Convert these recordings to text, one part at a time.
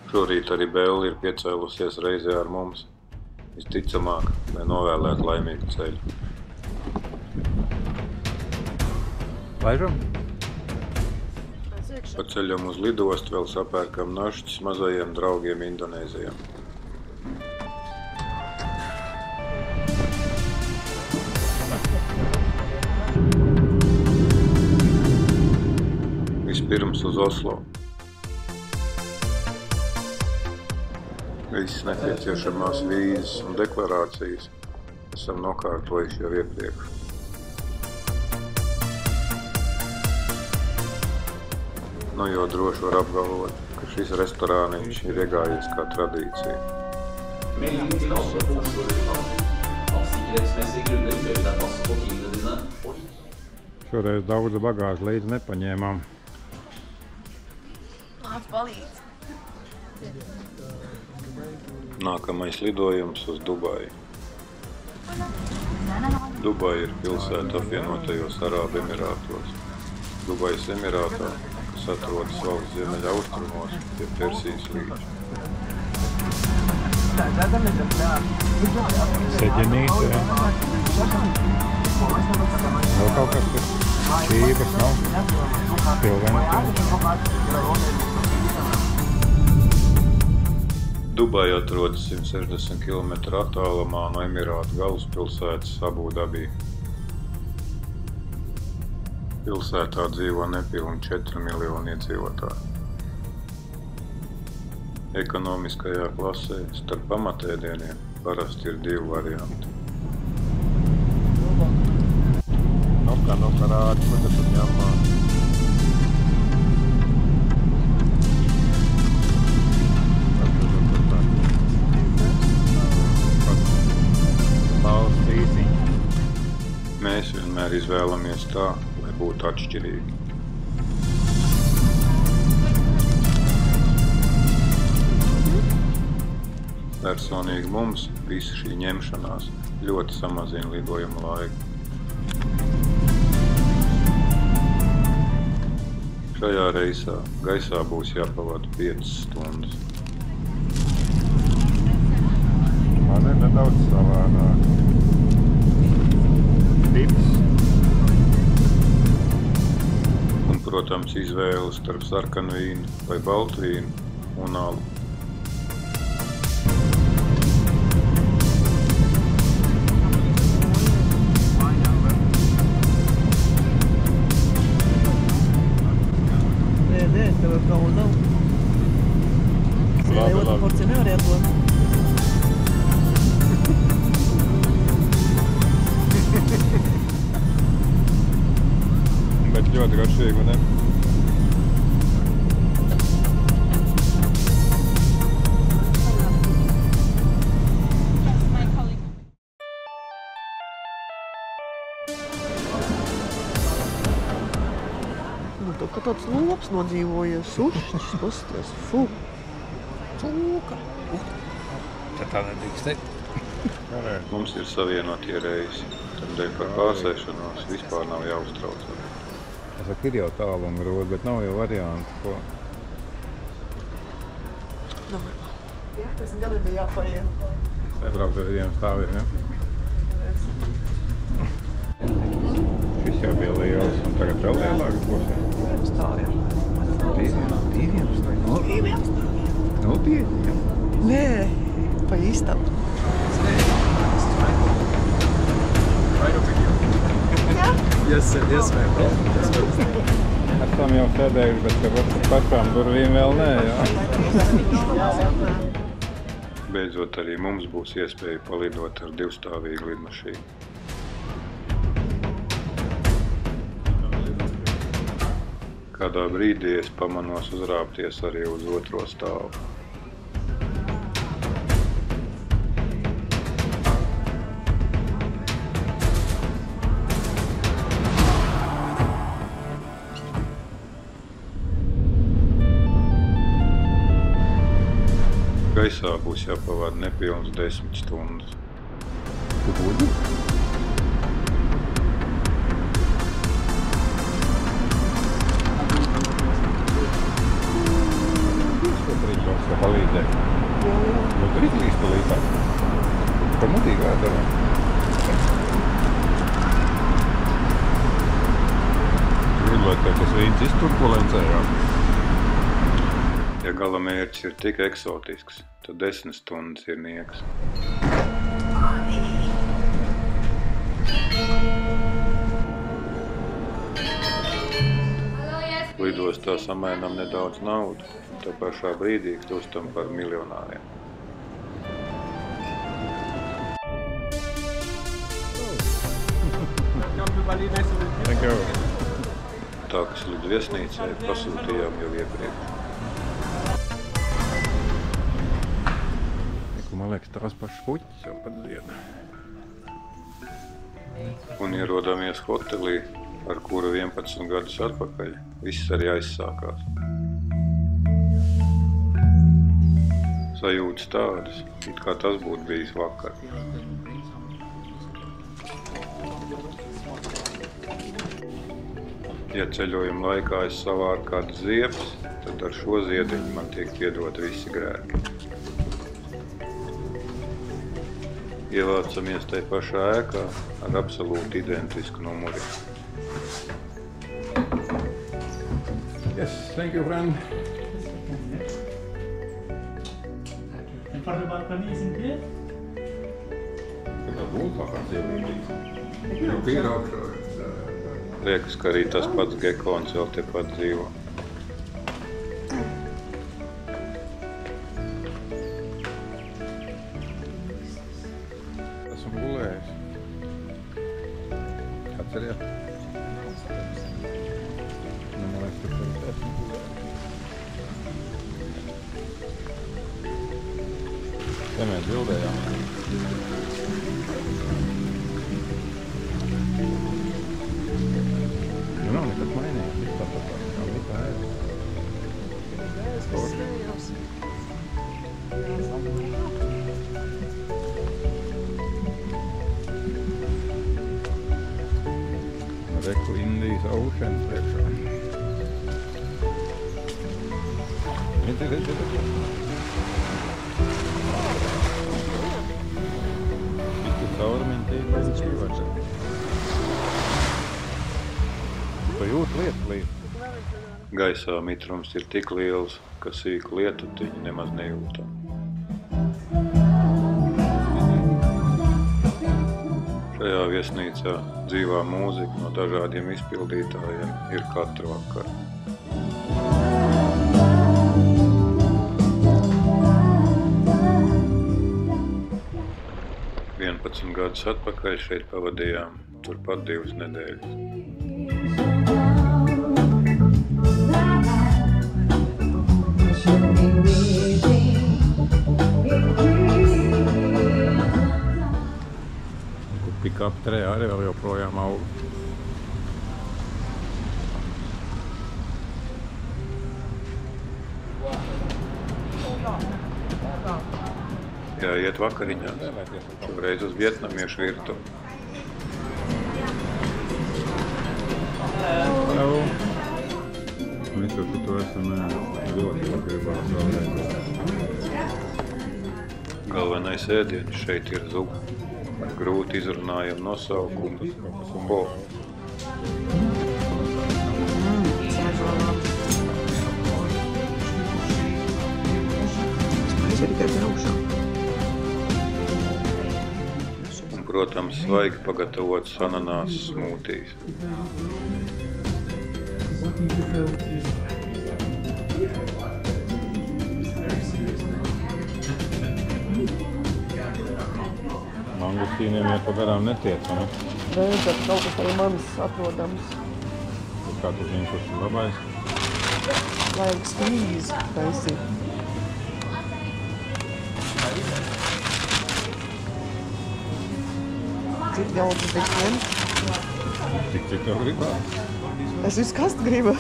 Šorīt arī Bella ir piecēlusies reizē ar mums. Visticamāk, lai novēlētu laimīgu ceļu. Laižam? Pa ceļam uz lidostu vēl sapērkam našķis mazajiem draugiem Indonēzijā. Vispirms uz Oslo. Visas nepieciešamās vīzes un deklarācijas esam nokārtojuši jau iepriekš. Nu jau droši var apgalvot, ka šis restorāniņš ir iegājies kā tradīcija. Melding til alle på Oslo lufthavn. Av sikkerhetsmessige grunner bør deg passe på tingene dine. Šoreiz daudz bagāžu līdzi nepaņēmām. Nāc palīdz. Nākamais lidojums uz Dubaju. Dubaja ir pilsēta apvienotajos Arābu Emirātos. Dubajas emirātā, kas atrodas valsts ziemeļa austrumos pie Persijas līča. Seģenīte, jā. Vēl kaut kas tur. Šības nav. Pilveni. Dubaja atrodas 160 km attālumā no Emirātu galvaspilsētas Abu Dabī. Pilsētā dzīvo nepilni 4 miljoni iedzīvotāju. Ekonomiskajā klasē starp pamatēdieniem parasti ir 2 varianti. No karādi, ko te tur ņemā. Mēs vienmēr izvēlamies tā, lai būtu atšķirīgi. Personīgi mums visa šī ņemšanās ļoti samazina lidojuma laiku. Šajā reisā gaisā būs jāpavada 5 stundas. Man ir nedaudz savādāk. Tips. Un, protams, izvēle starp sarkanu vīnu vai baltu vīnu un alu. Nē, tev ir kaut nav. Labi, Otra porcija nevar ieplot. Bet ļoti garšīgi, ne? Nu, tev kā tāds lops nodzīvojies, ušķis, pasties, fu. Cūka. Te tā nedrīkst teikt. Mums ir savienotie reisi, tādēļ par pārsēšanos vispār nav jāuztraucās. Es saku, ir jau tāluma roda, bet nav jau variantu, ko. Jā, 10 gadi bija jāpaiet. Nebraukt ar vieniem stāviem, ja? Šis jau bija liels, un tagad vēl lielāks būs, ja? Stāviem. Diviem stāviem? Diviem stāviem? Nopietni, ja? Nē, pa īstam. Yes, ma'am. Esam jau sēdējuši, bet ka pašām durvīm vēl nē, jā? Beidzot arī mums būs iespēja palidot ar 2-stāvīgu lidmašīnu. Kādā brīdī es pamanos uzrāpties arī uz otro stāvu. Gaisā būs jāpavada nepilns 10 stundas. Tu būdi? Tas vīns turbulencē, jā. Ja gala mērķis ir tik eksotisks, tad 10 stundas ir niekas. Lidostā samēnam nedaudz naudu, tā pašā brīdī kļūstam par miljonāriem. Thank you. Takas līdz viesnīcai pasūtījām jau iepriekš. Man liekas, tās pašas puķis jau pat dzied. Un ierodāmies hotelī, ar kuru 11 gadus atpakaļ viss arī aizsākās. Sajūtas tādas, it kā tas būtu bijis vakar. Ja ceļojuma laikā es savāru kādu ziepes, tad ar šo ziediņu man tiek piedoti visi grēki. Ievācamies tai pašā ēkā ar absolūti identisku numuri. Yes, thank you, friend. And for the balcony, isn't it? Tā būtu labāk ievīdīt. Jau pīraukšā. Liekas, ka arī tas pats gekons vēl tepat dzīvo. Esmu gulējis. Atceriet? Man liekas, ka tas esmu gulējis. Te mēs bildējām. Nu nav nekas mainījies, viss tāpat kā vita ēda. Reku Indijas Ocean priekšā. Redzi. Visi caurmiņi tīk dzīvāčā. Tu jūti lietu līdz. Gaisā mitrums ir tik liels, ka sīku lietutiņu nemaz nejūtam. Šajā viesnīcā dzīvā mūzika no dažādiem izpildītājiem ir katru vakaru. Gadus atpakaļ šeit pavadījām turpat 2 nedēļas. Pick-up trejā arī vēl joprojām aug. Jāiet vakariņās, šoreiz uz vietnamiešu virtuvi. Hello! Visu, ka tu esam ļoti gribās vēlreiz. Galvenais ēdienis šeit ir zupa. Grūti izrunājam nosaukumu. Ho! Un, protams, svaigi pagatavots ananāsu smūtijs. Mangustīniem iet pa garām netiec, vai ne? Beidzot, kaut kas arī manis atrodams. Kā tu zini, kurš ir labais? Vajag skvīzi taisīt. Cik daudz tiks ņemt? Cik tev gribās? Es visu kastu gribu.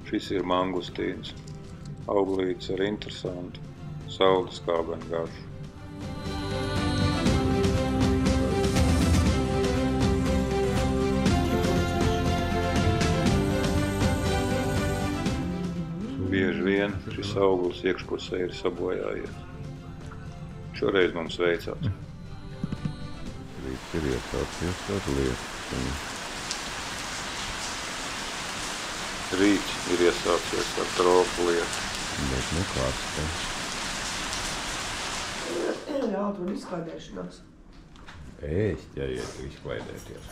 Šis ir mangustīns. Auglītis ar interesantu, saules kābenu garšu. šis auglis iekšpusē ir sabojājies. Šoreiz mums veicās. Rīts ir iesācies ar lietu. Rīts ir iesācies ar tropu lietu. Bet nu kāds te. Jā, tur izklaidēšanās. Ēst, ja iet izklaidēties.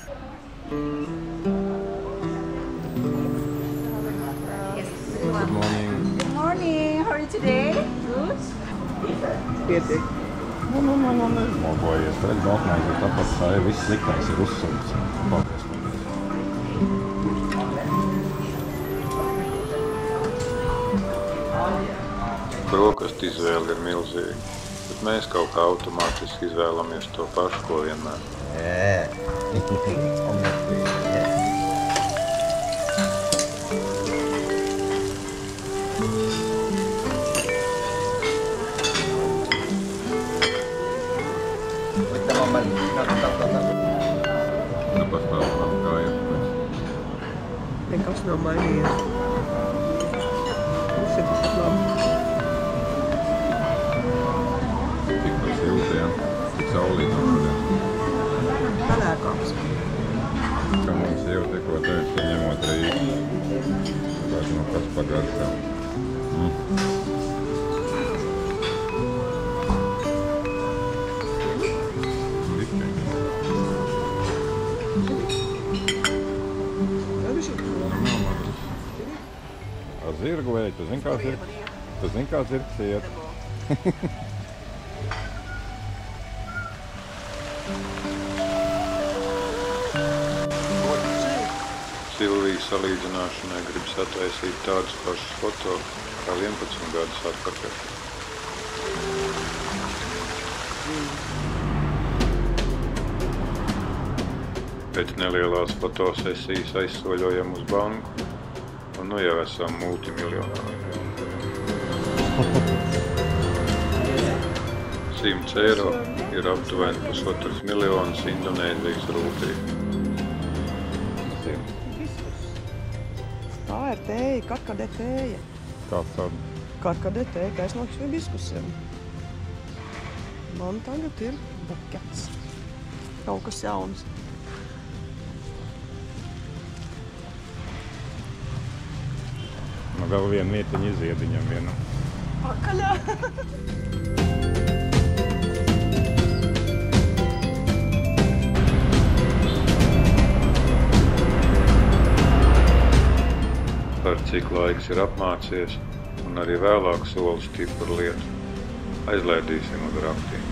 Good morning. Good morning. How are you today? Good. Pietiek. Mogojies, redz, baltmaizi ir tāpat tā, viss sliktais ir uzsumts. Paldies, paldies. Brokastu izvēle ir milzīga, bet mēs kaut kā automātiski izvēlamies to pašu, ko vienmēr. Nepastāv kā ir. Nekas nav mainījies. Mums ir tas labi. Tik par silti, ja? Tik saulīt no šodien. Pelēkāks. Ka mums jau tikko teica, ņemot Rīgu. Tāpēc no kas pagaršā. Ar zirgu vēju, tu zini, kā zirgs iet. Silvija salīdzināšanai grib sataisīt tādus pašus foto kā 11 gadus atpakaļ. Pēc nelielās fotosesijas aizsoļojam uz banku, un nu jau esam multimiljonāri. 100 eiro ir aptuveni 1,5 miljonus Indonēzijas rūpiju. Tā ir tēja, karkadē tēja. Kāds tāda? Karkadē tēja, gaisnāks hibiskusiem. Man tagad ir bukets. Kaut kas jauns. Nu, vēl vienu mietiņu iziediņam vienam. Pakaļā! Par cik laiks ir apmācies, un arī vēlāk soli stipru lietu. Aizlaidīsim uz raktiem.